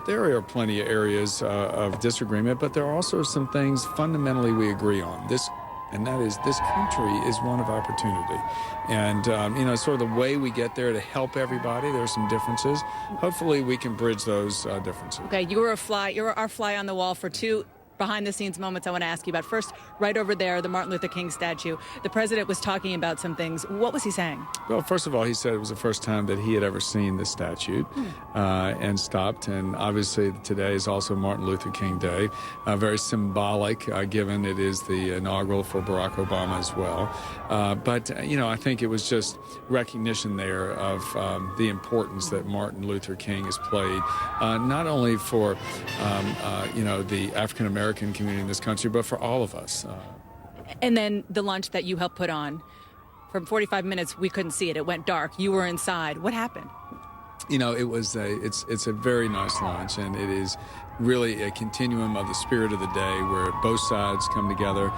There are plenty of areas of disagreement, but there are also some things fundamentally we agree on. And that is, this country is one of opportunity. And, sort of the way we get there to help everybody, there are some differences. Hopefully we can bridge those differences. Okay, you were our fly on the wall for two behind-the-scenes moments I want to ask you about. First, right over there, the Martin Luther King statue. The president was talking about some things. What was he saying? Well, first of all, he said it was the first time that he had ever seen the statue and stopped. And obviously today is also Martin Luther King Day, very symbolic, given it is the inaugural for Barack Obama as well. But I think it was just recognition there of the importance that Martin Luther King has played, not only for, the African-American community in this country, but for all of us. And then the lunch that you helped put on, from 45 minutes, we couldn't see it. It went dark. You were inside. What happened? It's a very nice lunch, and it is really a continuum of the spirit of the day where both sides come together.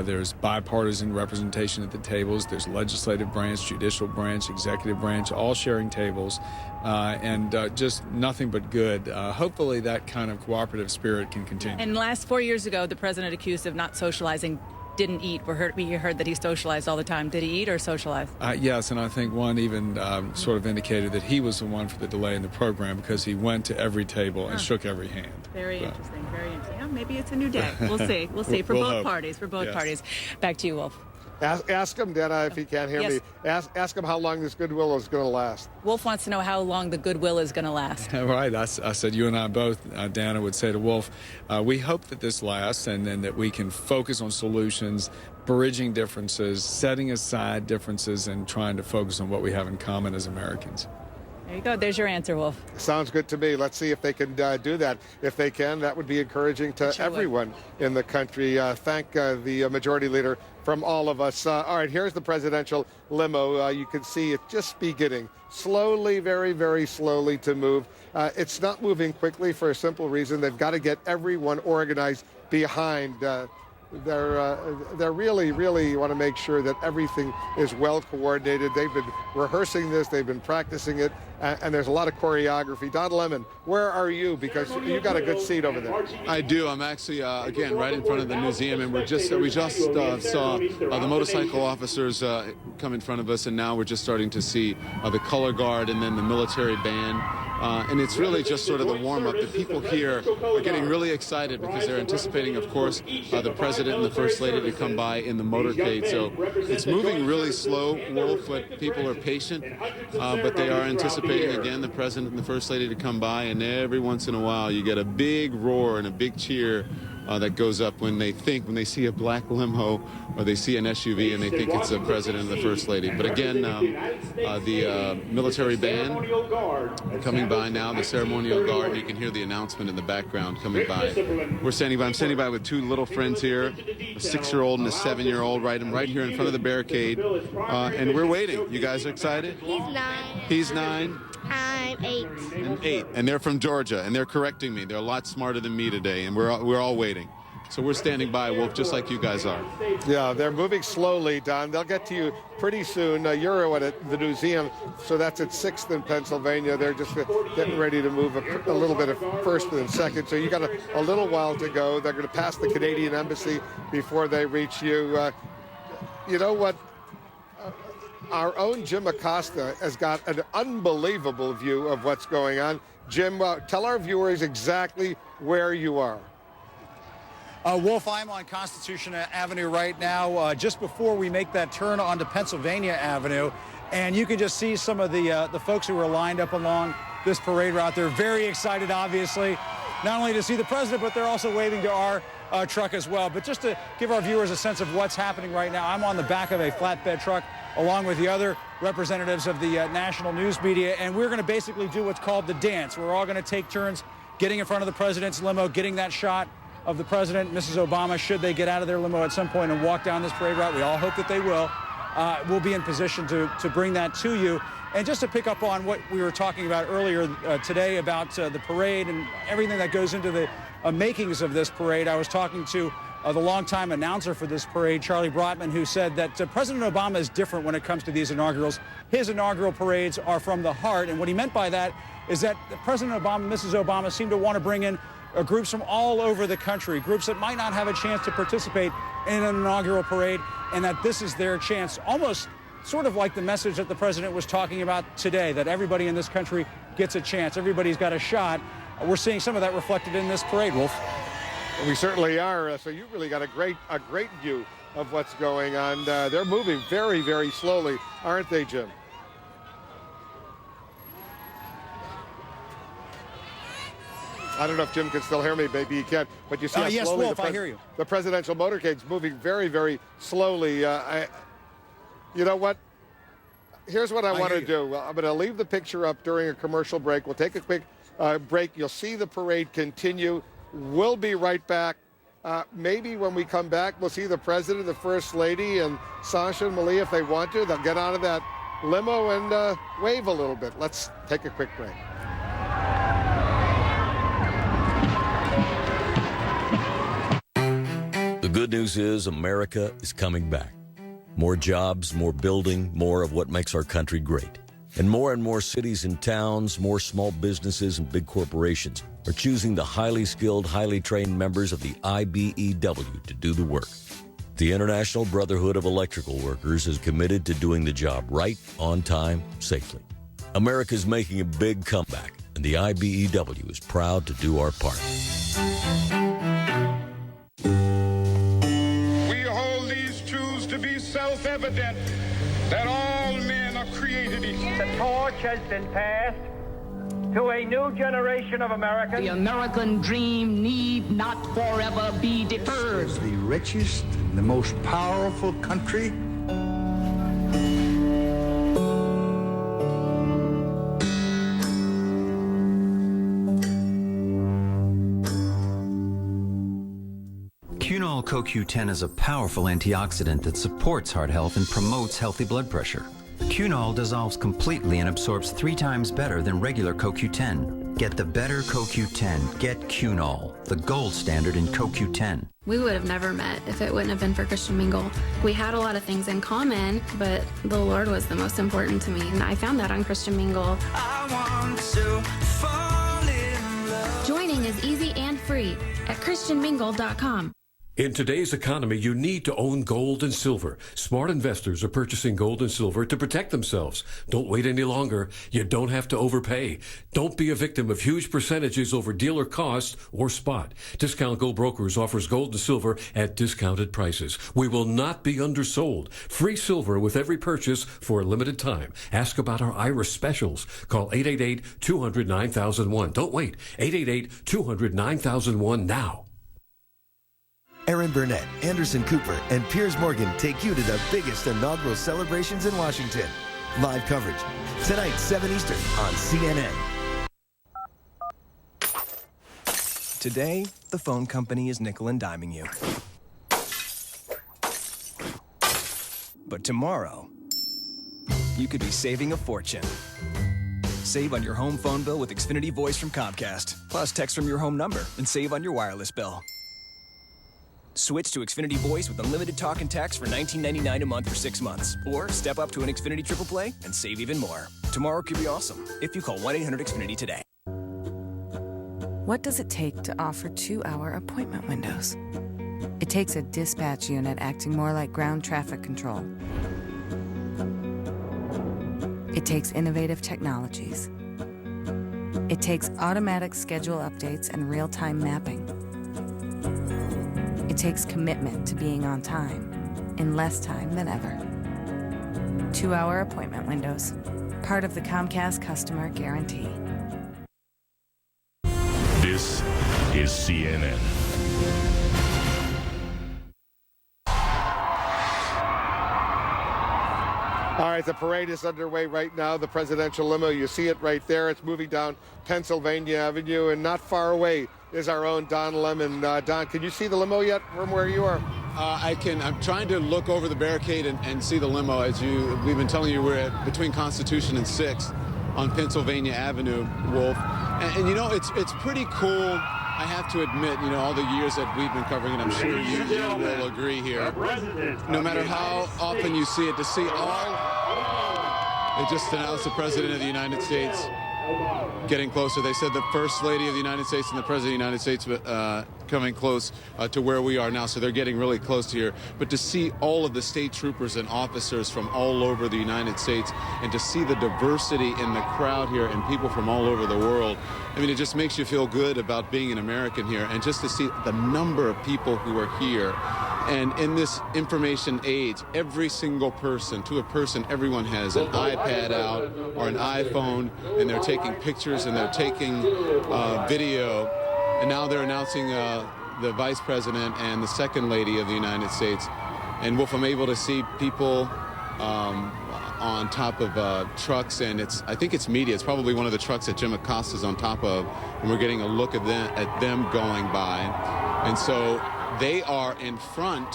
There's bipartisan representation at the tables. There's legislative branch, judicial branch, executive branch, all sharing tables, and just nothing but good. Hopefully that kind of cooperative spirit can continue. And last 4 years ago, the president accused of not socializing didn't eat. We heard that he socialized all the time. Did he eat or socialize? Yes, and I think one even sort of indicated that he was the one for the delay in the program because he went to every table and shook every hand. Very interesting, very interesting. Oh, maybe it's a new day. We'll see. We'll see. For both parties. Back to you, Wolf. Ask him, Dana, if he can't hear me. Ask him how long this goodwill is going to last. Wolf wants to know how long the goodwill is going to last. Right. I said you and I both, Dana, would say to Wolf, we hope that this lasts and then that we can focus on solutions, bridging differences, setting aside differences, and trying to focus on what we have in common as Americans. There you go. There's your answer, Wolf. Sounds good to me. Let's see if they can do that. If they can, that would be encouraging to everyone in the country. Thank the majority leader from all of us. All right, here's the presidential limo. You can see it just beginning slowly, very, very slowly to move. It's not moving quickly for a simple reason. They've got to get everyone organized behind. They're really want to make sure that everything is well coordinated. They've been rehearsing this, they've been practicing it, and there's a lot of choreography. Don Lemon, where are you? Because you got a good seat over there. I do. I'm actually again right in front of the museum, and we just saw the motorcycle officers come in front of us, and now we're just starting to see the color guard and then the military band. And it's really just sort of the warm-up. The people here are getting really excited because they're anticipating, of course, the president and the first lady to come by in the motorcade. So it's moving really slow, Wolf, but people are patient. But they are anticipating, again, the president and the first lady to come by. And every once in a while, you get a big roar and a big cheer that goes up when they see a black limo or they see an SUV and they think it's the president and the first lady. But again, the military band coming by now, the ceremonial guard. You can hear the announcement in the background coming by. I'm standing by with two little friends here, a 6-year-old and a 7-year-old, right here in front of the barricade. And we're waiting. You guys are excited? He's 9. He's 9. I'm 8. And 8. And they're from Georgia, and they're correcting me. They're a lot smarter than me today, and we're all waiting. So we're standing by, Wolf, just like you guys are. Yeah, they're moving slowly, Don. They'll get to you pretty soon. You're at the museum, so that's at 6th and Pennsylvania. They're just getting ready to move a little bit of 1st and 2nd. So you got a little while to go. They're going to pass the Canadian Embassy before they reach you. You know what? Our own Jim Acosta has got an unbelievable view of what's going on. Jim, tell our viewers exactly where you are. Wolf, I'm on Constitution Avenue right now, just before we make that turn onto Pennsylvania Avenue. And you can just see some of the folks who are lined up along this parade route. They're very excited, obviously, not only to see the president, but they're also waving to our truck as well. But just to give our viewers a sense of what's happening right now, I'm on the back of a flatbed truck along with the other representatives of the national news media, and we're going to basically do what's called the dance. We're all going to take turns getting in front of the president's limo, getting that shot of the president, Mrs. Obama, should they get out of their limo at some point and walk down this parade route. We all hope that they will. We'll be in position to bring that to you. And just to pick up on what we were talking about earlier today about the parade and everything that goes into the makings of this parade, I was talking to the longtime announcer for this parade, Charlie Brotman, who said that President Obama is different when it comes to these inaugurals. His inaugural parades are from the heart, and what he meant by that is that President Obama and Mrs. Obama seem to want to bring in groups from all over the country, groups that might not have a chance to participate in an inaugural parade, and that this is their chance, almost sort of like the message that the president was talking about today, that everybody in this country gets a chance, everybody's got a shot. We're seeing some of that reflected in this parade, Wolf. We certainly are. So you really got a great view of what's going on. They're moving very, very slowly, aren't they, Jim? I don't know if Jim can still hear me. Maybe he can. But you see how yes, slowly Wolf, I hear you. The presidential motorcade's moving very, very slowly. You know what? Here's what I want to do. I'm going to leave the picture up during a commercial break. We'll take a quick break. You'll see the parade continue. We'll be right back. Maybe when we come back, we'll see the president, the first lady, and Sasha and Malia if they want to. They'll get out of that limo and wave a little bit. Let's take a quick break. The good news is America is coming back. More jobs, more building, more of what makes our country great. And more cities and towns, more small businesses and big corporations are choosing the highly skilled, highly trained members of the IBEW to do the work. The International Brotherhood of Electrical Workers is committed to doing the job right, on time, safely. America's making a big comeback, and the IBEW is proud to do our part. To be self-evident that all men are created equal. The torch has been passed to a new generation of Americans. The American dream need not forever be deferred. This is the richest, the most powerful country. Cunol CoQ10 is a powerful antioxidant that supports heart health and promotes healthy blood pressure. Cunol dissolves completely and absorbs 3 times better than regular CoQ10. Get the better CoQ10. Get Cunol, the gold standard in CoQ10. We would have never met if it wouldn't have been for Christian Mingle. We had a lot of things in common, but the Lord was the most important to me, and I found that on Christian Mingle. I want to fall in love. Joining is easy and free at ChristianMingle.com. In today's economy, you need to own gold and silver. Smart investors are purchasing gold and silver to protect themselves. Don't wait any longer. You don't have to overpay. Don't be a victim of huge percentages over dealer cost or spot. Discount Gold Brokers offers gold and silver at discounted prices. We will not be undersold. Free silver with every purchase for a limited time. Ask about our Irish specials. Call 888-200-9001. Don't wait. 888-200-9001 now. Aaron Burnett, Anderson Cooper, and Piers Morgan take you to the biggest inaugural celebrations in Washington. Live coverage tonight, 7 Eastern on CNN. Today, the phone company is nickel and diming you. But tomorrow, you could be saving a fortune. Save on your home phone bill with Xfinity Voice from Comcast. Plus, text from your home number and save on your wireless bill. Switch to Xfinity Voice with unlimited talk and text for $19.99 a month for 6 months. Or step up to an Xfinity Triple Play and save even more. Tomorrow could be awesome if you call 1-800-XFINITY today. What does it take to offer 2-hour appointment windows? It takes a dispatch unit acting more like ground traffic control. It takes innovative technologies. It takes automatic schedule updates and real-time mapping. It takes commitment to being on time, in less time than ever. 2-hour appointment windows, part of the Comcast customer guarantee. This is CNN. All right, the parade is underway right now. The presidential limo, you see it right there. It's moving down Pennsylvania Avenue, and not far away is our own Don Lemon. Don, can you see the limo yet from where you are? I can. I'm trying to look over the barricade and see the limo. We've been telling you, we're between Constitution and 6th on Pennsylvania Avenue, Wolf. And you know, it's pretty cool I have to admit, you know, all the years that we've been covering it, I'm sure you will agree here. No matter how often you see it, to see all, they just announced the President of the United States getting closer. They said the First Lady of the United States and the President of the United States coming close to where we are now, so they're getting really close here. But to see all of the state troopers and officers from all over the United States, and to see the diversity in the crowd here and people from all over the world, I mean, it just makes you feel good about being an American here, and just to see the number of people who are here. And in this information age, every single person, to a person, everyone has an iPad out or an iPhone, and they're taking pictures and they're taking video. And now they're announcing the Vice President and the Second Lady of the United States. And Wolf, I'm able to see people on top of trucks, and I think it's media. It's probably one of the trucks that Jim Acosta's on top of, and we're getting a look at them going by. And so they are in front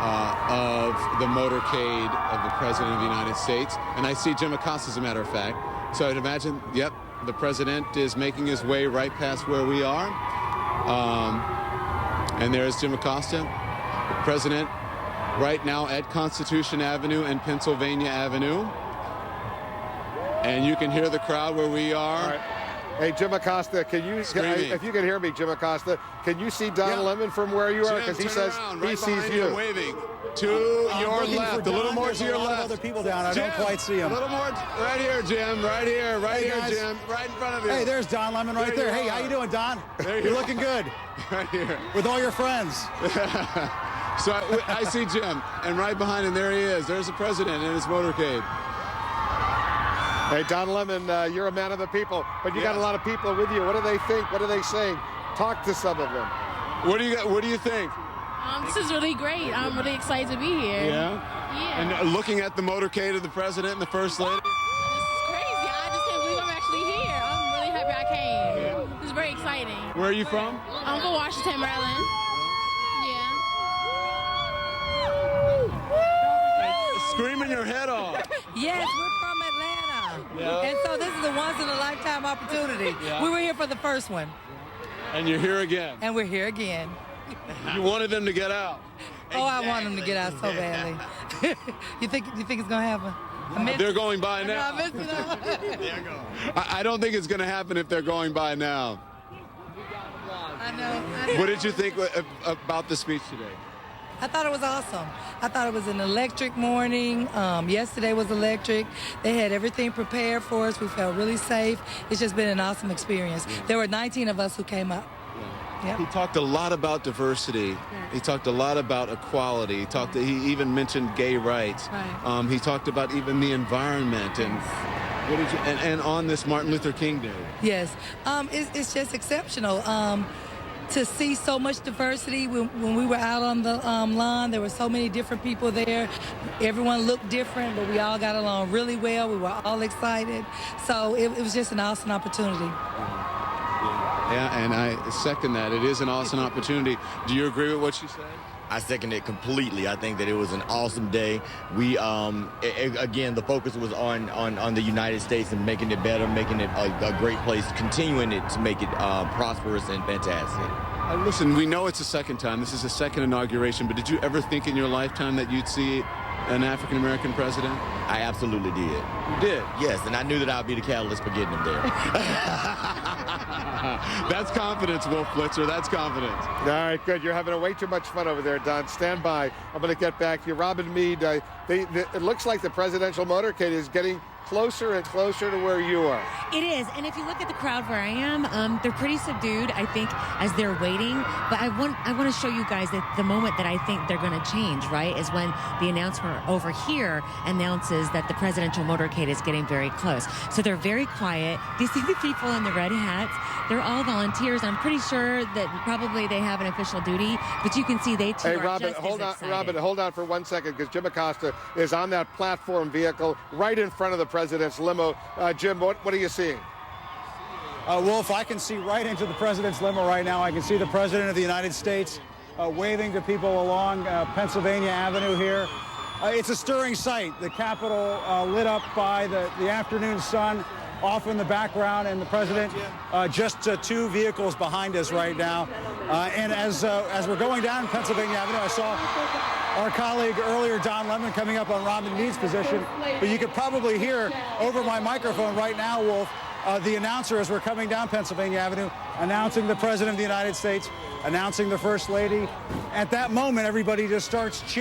of the motorcade of the President of the United States. And I see Jim Acosta, as a matter of fact. So I'd imagine, yep, the President is making his way right past where we are. And there's Jim Acosta, the President, right now at Constitution Avenue and Pennsylvania Avenue. And you can hear the crowd where we are. Hey, Jim Acosta, if you can hear me, Jim Acosta, can you see Don Lemon from where you are? Because he says he sees you. Waving to your left, a little more to your left. Other people down. I don't quite see him. A little more, right here, Jim. Right here, Jim. Right in front of you. Hey, there's Don Lemon right there. Hey, how you doing, Don? You're looking good. Right here. With all your friends. So I see Jim, and right behind him, there he is. There's the President in his motorcade. Hey, Don Lemon, you're a man of the people, but you got a lot of people with you. What do they think? What are they saying? Talk to some of them. What do you think? This is really great. I'm really excited to be here. Yeah? And looking at the motorcade of the President and the First Lady? This is crazy. I just can't believe I'm actually here. I'm really happy I came. Yeah. This is very exciting. Where are you from? I'm from Washington, Maryland. Screaming your head off. Yes, we're from Atlanta. Yeah. And so this is a once-in-a-lifetime opportunity. Yeah. We were here for the first one. And you're here again. And we're here again. You wanted them to get out. Oh, I want them to get out so badly. You think it's going to happen? They're going by now. I don't think it's going to happen if they're going by now. I know. What did you think about the speech today? I thought it was awesome. I thought it was an electric morning. Yesterday was electric. They had everything prepared for us. We felt really safe. It's just been an awesome experience. Yeah. There were 19 of us who came up. Yeah. Yep. He talked a lot about diversity. Yeah. He talked a lot about equality. He even mentioned gay rights. Right. He talked about even the environment and on this Martin Luther King Day. Yes. It's just exceptional. To see so much diversity. When we were out on the lawn, there were so many different people there. Everyone looked different, but we all got along really well. We were all excited. So it was just an awesome opportunity. Yeah, and I second that. It is an awesome opportunity. Do you agree with what she said? I second it completely. I think that it was an awesome day. We, again, the focus was on the United States and making it better, making it a great place, continuing it to make it prosperous and fantastic. Listen, we know it's the second time. This is the second inauguration, but did you ever think in your lifetime that you'd see an African-American president? I absolutely did. You did? Yes, and I knew that I'd be the catalyst for getting him there. That's confidence, Wolf Blitzer. That's confidence. All right, good. You're having way too much fun over there, Don. Stand by. I'm going to get back to you. Robin Meade, it looks like the presidential motorcade is getting closer and closer to where you are. It is, and if you look at the crowd where I am, they're pretty subdued, I think, as they're waiting. But I want to show you guys that the moment that I think they're going to change, right, is when the announcement over here announces that the presidential motorcade is getting very close. So they're very quiet. Do you see the people in the red hats? They're all volunteers. I'm pretty sure that probably they have an official duty, but you can see they too are Robin, just hold as on, excited. Robin, hold on for 1 second, because Jim Acosta is on that platform vehicle right in front of the president's limo. Jim, what are you seeing? Wolf, I can see right into the president's limo right now. I can see the president of the United States waving to people along Pennsylvania Avenue here. It's a stirring sight. The Capitol lit up by the afternoon sun. off in the background, and the president just 2 vehicles behind us right now. And as we're going down Pennsylvania Avenue, I saw our colleague earlier, Don Lemon, coming up on Robin Meade's position. But you could probably hear over my microphone right now, Wolf, the announcer as we're coming down Pennsylvania Avenue, announcing the President of the United States, announcing the First Lady. At that moment, everybody just starts cheering.